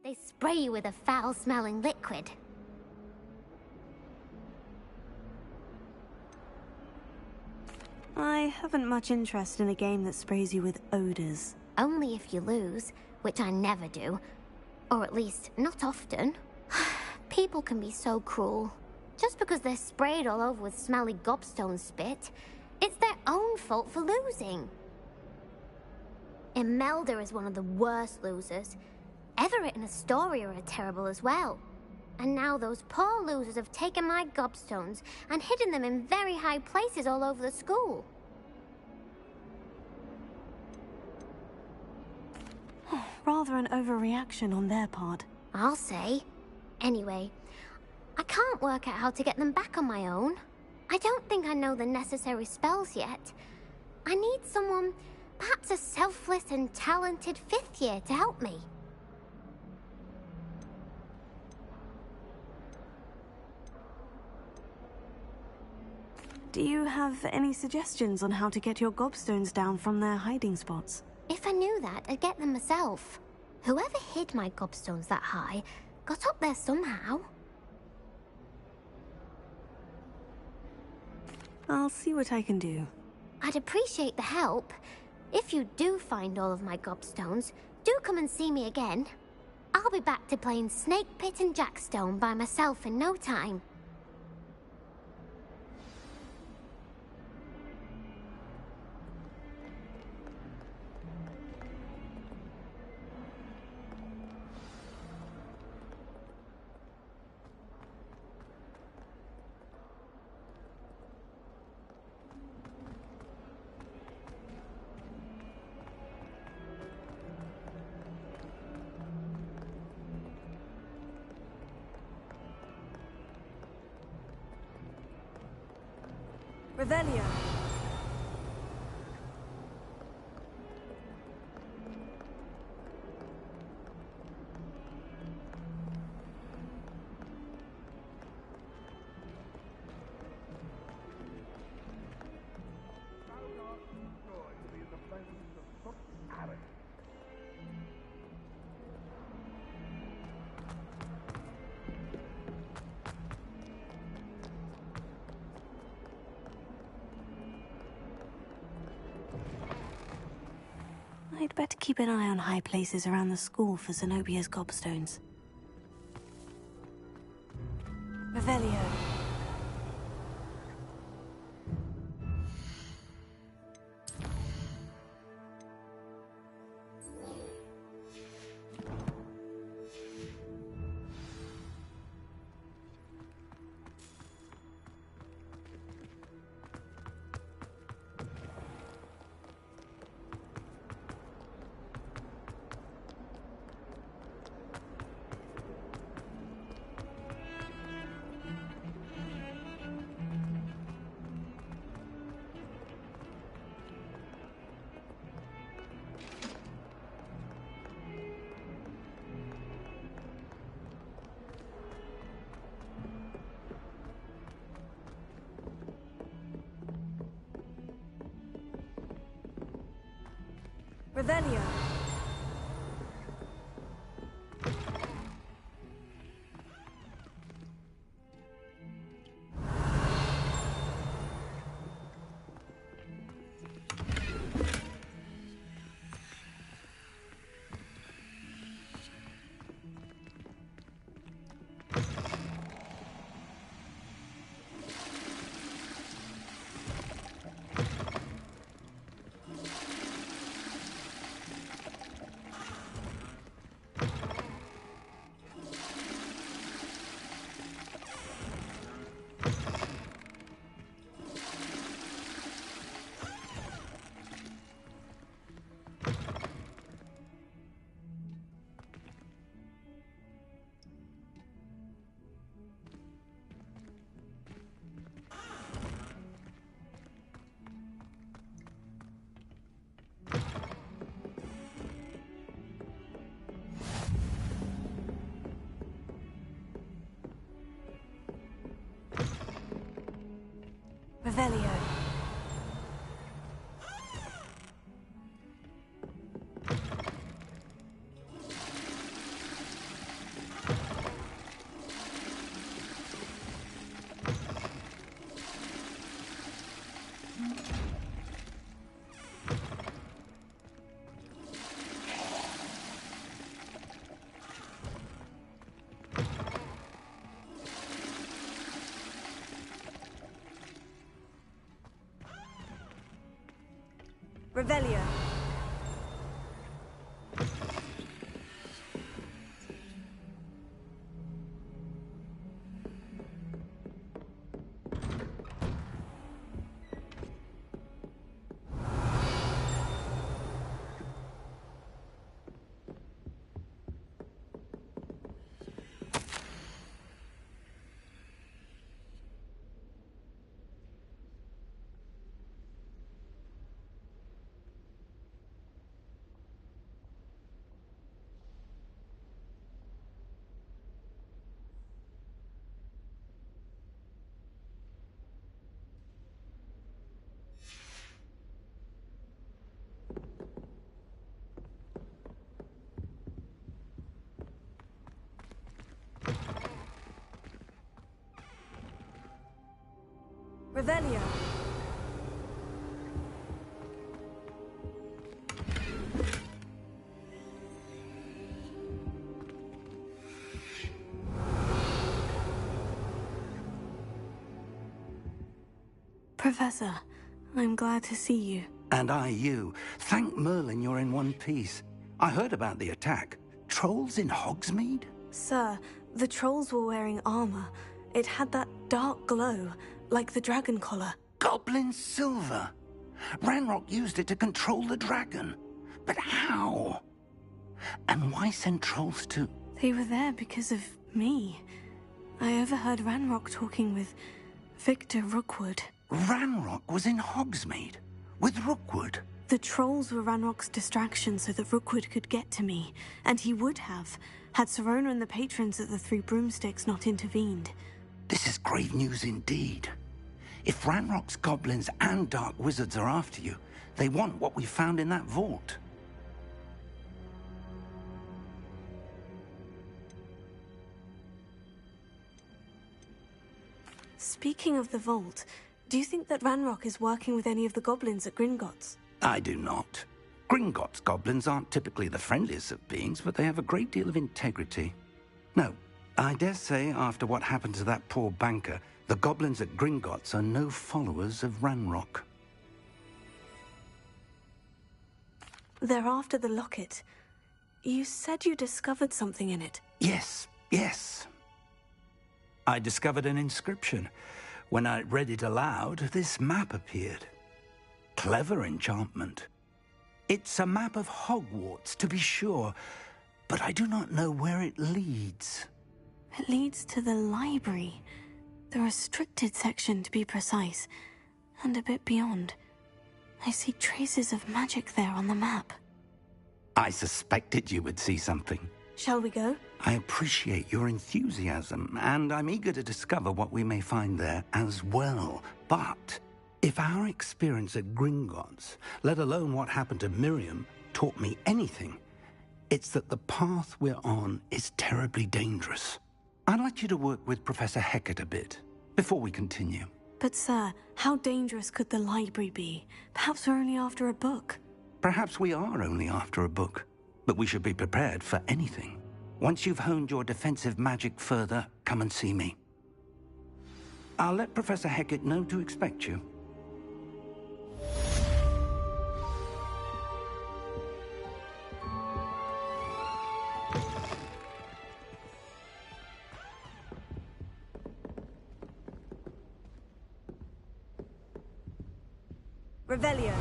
they spray you with a foul-smelling liquid. I haven't much interest in a game that sprays you with odors. Only if you lose, which I never do. Or at least, not often. People can be so cruel. Just because they're sprayed all over with smelly gobstone spit, it's their own fault for losing. Imelda is one of the worst losers. Everett and Astoria are terrible as well. And now those poor losers have taken my gobstones and hidden them in very high places all over the school. Rather an overreaction on their part. I'll say. Anyway, I can't work out how to get them back on my own. I don't think I know the necessary spells yet. I need someone, perhaps a selfless and talented 5th year to help me. Do you have any suggestions on how to get your gobstones down from their hiding spots? If I knew that, I'd get them myself. Whoever hid my gobstones that high got up there somehow. I'll see what I can do. I'd appreciate the help. If you do find all of my gobstones, do come and see me again. I'll be back to playing Snake Pit and Jackstone by myself in no time. Revelio. I'd better keep an eye on high places around the school for Zenobia's gobstones. Revelio. Revelio. Revelio. Revelio. Revelio. Professor, I'm glad to see you. And I you. Thank Merlin you're in one piece. I heard about the attack. Trolls in Hogsmeade? Sir, the trolls were wearing armor. It had that dark glow, like the dragon collar. Goblin silver. Ranrock used it to control the dragon. But how? And why send trolls to... They were there because of me. I overheard Ranrock talking with Victor Rookwood. Ranrock was in Hogsmeade with Rookwood. The trolls were Ranrock's distraction so that Rookwood could get to me, and he would have, had Serona and the patrons at the Three Broomsticks not intervened. This is grave news indeed. If Ranrock's goblins and dark wizards are after you, they want what we found in that vault. Speaking of the vault, do you think that Ranrock is working with any of the goblins at Gringotts? I do not. Gringotts goblins aren't typically the friendliest of beings, but they have a great deal of integrity. No, I dare say after what happened to that poor banker, the goblins at Gringotts are no followers of Ranrock. They're after the locket. You said you discovered something in it. Yes. I discovered an inscription. When I read it aloud, this map appeared. Clever enchantment. It's a map of Hogwarts, to be sure, but I do not know where it leads. It leads to the library. The restricted section, to be precise, and a bit beyond. I see traces of magic there on the map. I suspected you would see something. Shall we go? I appreciate your enthusiasm, and I'm eager to discover what we may find there as well. But if our experience at Gringotts, let alone what happened to Miriam, taught me anything, it's that the path we're on is terribly dangerous. I'd like you to work with Professor Hecat a bit before we continue. But sir, how dangerous could the library be? Perhaps we're only after a book. Perhaps we are only after a book, but we should be prepared for anything. Once you've honed your defensive magic further, come and see me. I'll let Professor Hecat know to expect you. Revelio.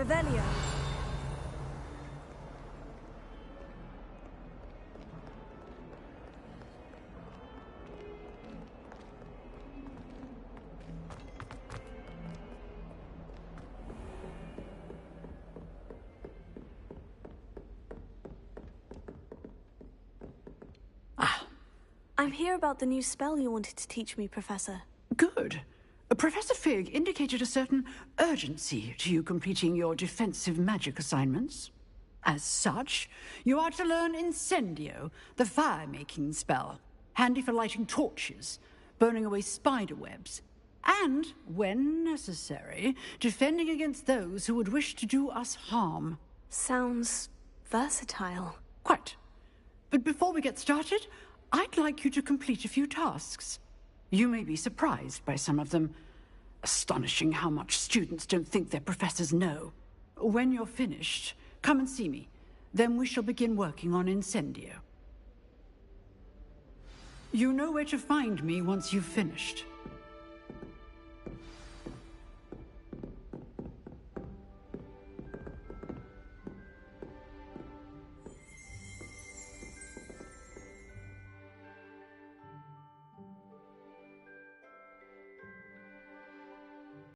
Revelio. I'm here about the new spell you wanted to teach me, Professor. Good. Professor Fig indicated a certain urgency to you completing your defensive magic assignments. As such, you are to learn Incendio, the fire-making spell, handy for lighting torches, burning away spider webs, and, when necessary, defending against those who would wish to do us harm. Sounds versatile. Quite. But before we get started, I'd like you to complete a few tasks. You may be surprised by some of them. Astonishing how much students don't think their professors know. When you're finished, come and see me. Then we shall begin working on Incendio. You know where to find me once you've finished.